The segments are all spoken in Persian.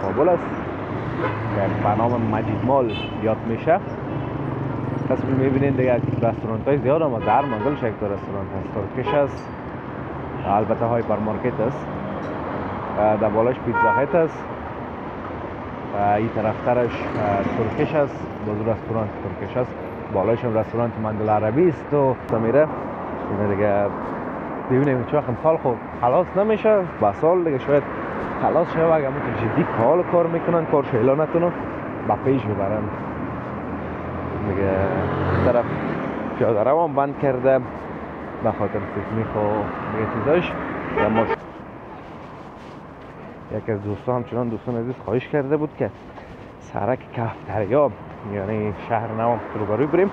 کابل است که به نام مجید مال یاد میشه. کسی میبینید دیگه رستوران های زیاد هم در منزلش یک رستوران هست، ترکیش است، البته هایپر مارکت است، در بالاش پیتزا هت است، این طرف ترش ترکیش است، باز رستوران ترکیش است، بالاش هم رستوران مندل عربی است و میره دیگه. ببینیم چه وقت سال خود خلاص نمیشه، با سال دیگه شاید خلاص شه و اگه تو جدی کار میکنن، کارش اعلان نتونن با پیش ببرن دیگه. طرف پیاده رو هم بند کرده به خاطر سیسمیک و دیگه چیزاش. یکی از دوستان همچنان دوستان عزیز خواهش کرده بود که سرک کفتریا یعنی شهر نو روبروی بریم،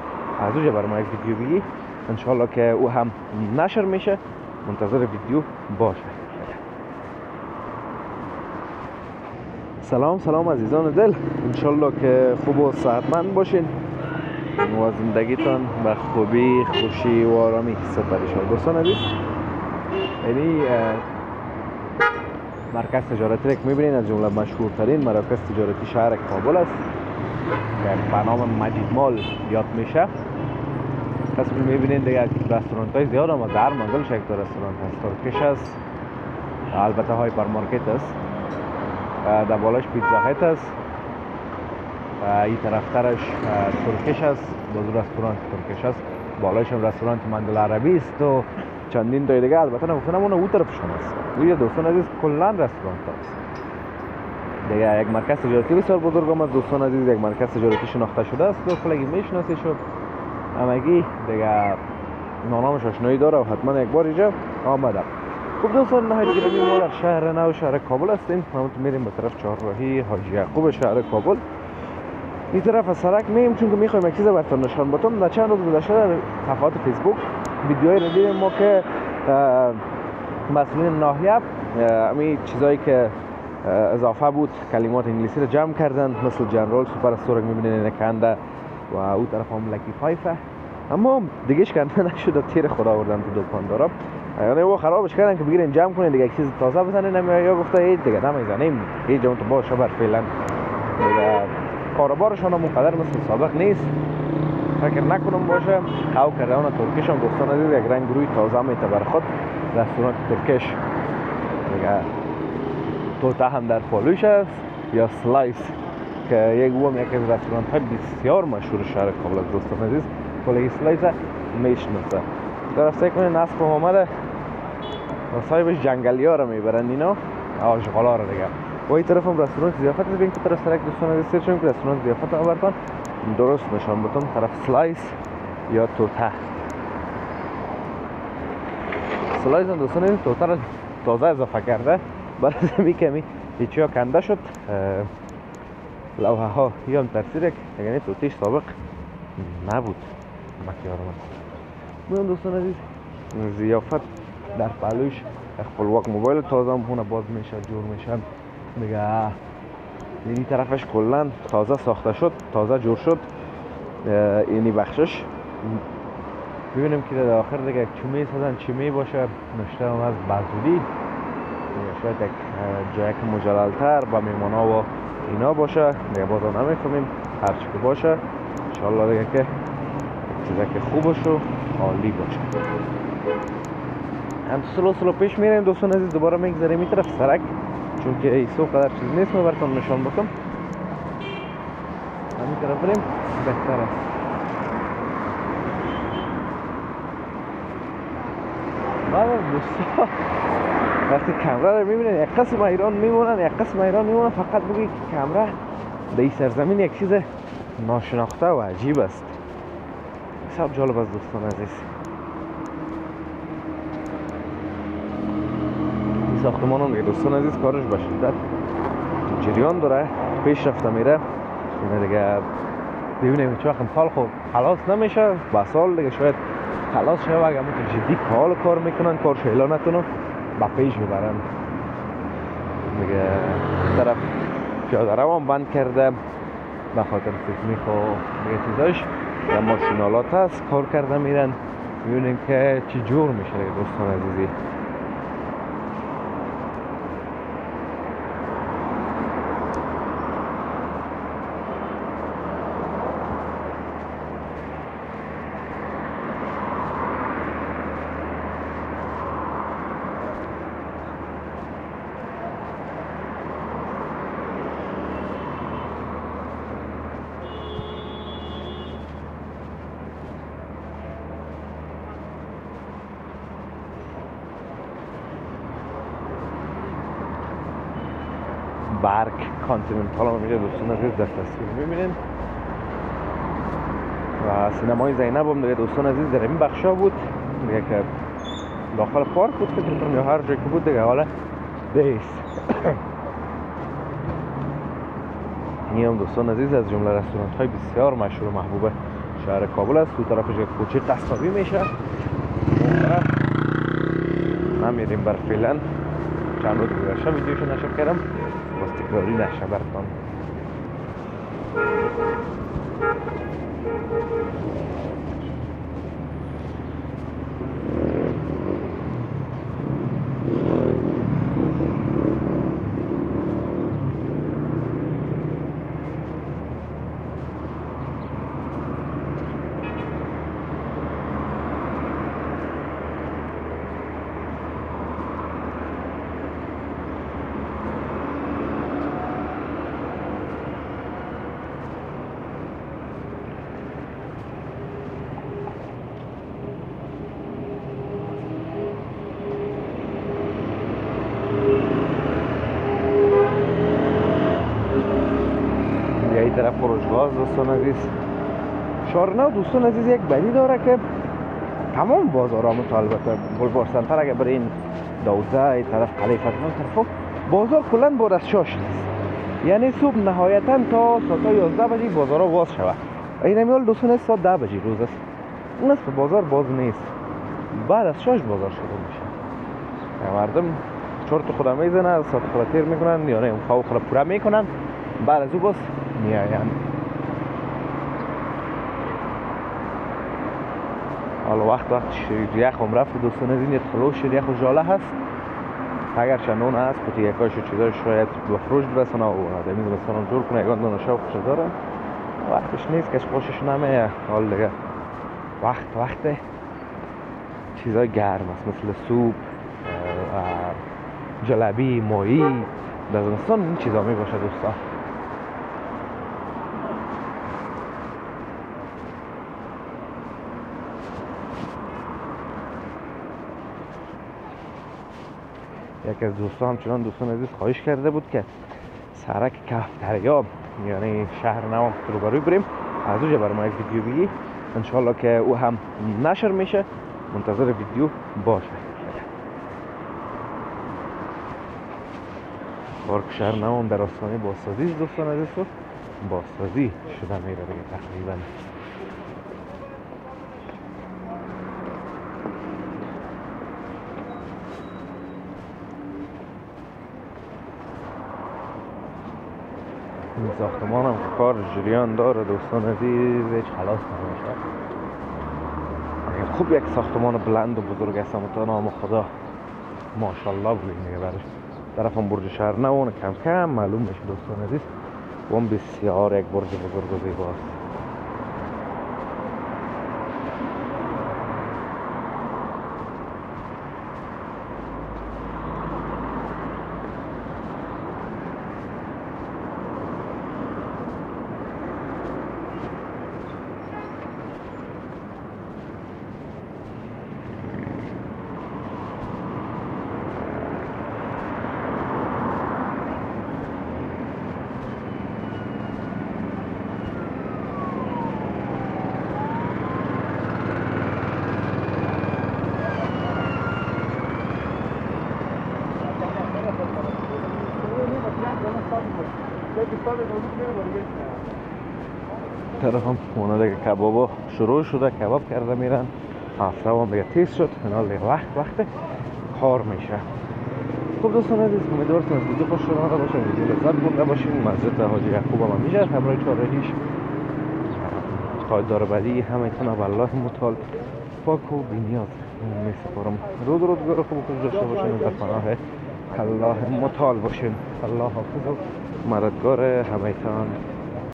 از اونجا برای ما یک ویدیو بگی انشالله که او هم نشر میشه. منتظر ویدیو باشه. سلام عزیزان دل، انشالله که خوب و صحتمند باشین و زندگیتان به خوبی، خوشی و آرامی سپری شد. دوستان عزیز، یعنی مرکز تجارتی که میبینین از جمله مشهورترین مراکز تجارتی شهر کابل است که به نام مجید مال یاد میشه. کسی میبینین دیگه رستوران های زیاد هم در منزلش یک رستوران هست، ترکیش است، البته هایپر مارکت است، در بالاش پیتزا هت است، این طرف ترش ترکیش است، باز رستوران ترکیش است، بالاش هم رستوران مندل عربی است و چندین تا دیگه. البته نگفتنمونه او طرفشون است. روی دوستان عزیز کلا رستوران است دیگه. یک مرکز تجارتی بسیار بزرگ هم از دوستان عزیز، یک مرکز تجارتی شناخته شده است و کلگی میشناسی شد همگی دیگه، نامش آشنایی داره و حتما یک بار اینجا آمده. خب دوستان، نهایت گرامی ما در شهر نو شهر کابل هستیم. ما میریم به طرف چهارراهی حاجی یعقوب شهر کابل. این طرف از سرک مییم چون که میخوایم یک چیز براتون نشان بدم. در چند روز گذشته در صفحات فیسبوک ویدیوهایی رو دیدیم ما که مسئولین ناحیه همین چیزایی که اضافه بود کلمات انگلیسی رو جمع کردن، مثل جنرال سوپر استور میبینین کنده و او طرف هم لکی فایفه، اما دیگهش کنده نشده، تیر خدا آوردن تو دکاندارا. یعنی او خرابش کردن که بگیرین جمع کنین دیگه یک چیز تازه بزنین، یا گفته اید دیگه نمیزنیم هیچ جمع تو باشه بر فعلا دیگه. کاروبارشان هم اونقدر مثل سابق نیست، فکر نکنم باشه. او کرده اون ترکیش هم دوستان عزیز یک رنگ روی تازه میته بر خود رستوران ترکیش دیگه. توتا هم در پالوش است یا سلایس که یک از رستوران های بسیار مشهور شهر کابل است دوستان عزیز. کلی سلایس میشناسه. درسته کنین نصف آمده و صاحبش جنگلی ها رو میبرن اینا، آشغالا رو دیگه. و این طرف هم رستوران ضیافت است. ببین که طرف سرک دوستان عزیز سرچ کنید که رستوران ضیافت آوردن درست نشان بدم، طرف سلایس یا توتا. سلایس هم دوستان عزیز توتا رو تازه اضافه کرده، برای زمین کمی هیچی ها کنده شد، لوحه ها هم ترسیده که یعنی توتیش سابق نبود. مکیارم است میان دوستان عزیز. ضیافت در پلوش خپلواک موبایل تازه هم خونه باز میشه، جور میشن دیگه. این طرفش کلا تازه ساخته شد، تازه جور شد. اینی بخشش ببینیم که در آخر دیگه چومی سازن، چی می باشه نشته هم از بازولی، شاید یک جایی که مجللتر با میمونا و اینا باشه دیگه، بازا نمیفهمیم. هرچی که باشه انشالله دیگه که چیزی که خوب باشه و عالی باشه. هم سلو پیش میریم دوستان عزیز. دوباره میگذاریم این طرف سرک چون که ایسو قدر چیز نیست، من براتون نشان بکنم. همین طرف بریم بهتر است. دوستان وقتی کامرا رو میبینن یک قسم ایران میمونن، یک قسم ایران میمونن، فقط بگی که کامرا در این سرزمین یک چیز ناشناخته و عجیب است. بسیار جالب است دوستان عزیز. این ساختمان هم دیگه دوستان عزیز کارش به شدت جریان داره، پیش رفته میره دیگه. ببینیم چه وقت سال خود خلاص نمیشه، با سال دیگه شاید خلاص شه و اگه تو جدی کار میکنن، کارش اعلان نتونن با پیش ببرن دیگه. طرف پیاده رو هم بند کرده به خاطر سیسمیک و دیگه چیزاش، یا ماشینالات هست کار کرده میرن. ببینیم که چی جور میشه دیگه دوستان عزیزی. برگ کانتیننتال هم میشه دوستان عزیز در تصویر میبینین و سینمای زینب هم دیگه دوستان عزیز در این بخشا بود دیگه که داخل پارک بود فکر کنم یا هر جایی که بود دیگه حالا دیست این هم دوستان عزیز از جمله رستوران های بسیار مشهور و محبوب شهر کابل است. دو طرفش یک کوچه قصابی میشه اون طرف نمیریم بر فعلا چند روز گذشته ویدیوشو نشر کردم باز تکراری نشه براتون. این طرف فروشگاه دوستان عزیز شارنو دوستان عزیز یک بدی داره که تمام بازارها البته بولوار سنتر اگه برای این 12 این طرف قلعه فتنه طرف بازار کلا بار از شاش است یعنی صبح نهایتا تا ساعت 11 بجه بازارها باز شود این نمیال دوستان عزیز ساعت 10 بجه روز است نصف بازار باز نیست بعد از شاش بازار شروع میشه مردم چرت خدا میزنن ساعت خدا تیر میکنن یا نه خواب خدا پورا میکنن بعد از او باز میاین. حالا وقت یخ هم رفت دوستان از این یه خلوش شد یخ و جاله هست اگر چندون هست که یکایش و چیزای شاید به فروش برسنه و دمید بسانم جور کنه یکان دانه شاو خوش داره وقتش نیست کش خوشش نمیه. حال دیگه وقت چیزای گرم است مثل سوپ جلبی ماهی در زمستان این چیزا می باشه دوستان. یکی از دوستان همچنان دوستان عزیز خواهش کرده بود که سرک کفتریا یعنی شهر نو روبروی بریم از اونجا برای ما یک ویدیو بگی انشالله که او هم نشر میشه منتظر ویدیو باشه. پارک شهر نو در آستانه بازسازی دوستان عزیز بازسازی شده میره دیگه تقریبا. این ساختمان هم کار جریان داره دوستان عزیز هیچ خلاص نمیشه. خوب یک ساختمان بلند و بزرگ است تا نام خدا ماشاءالله بگیم دیگه برش طرف هم برج شهر نو کم کم معلوم میشه دوستان عزیز و هم بسیار یک برج بزرگ و زیباست. طرف هم اونا دیگه کبابا شروع شده کباب کرده میرن هفته هم دیگه تیز شد اینا دیگه وقت کار میشه. خب دوستان عزیز امیدوارم از ویدیو خوش آمده باشه ویدیو لذت برده باشین. مسجد حاجی یعقوب هم میشه همراه چهارراهیش قائددار بدی همه تون والله متعال پاک و بی‌نیاز میسپارم. روزگار خوب خوش داشته باشین در پناه الله متعال باشین. الله حافظ و مددگار همه تان.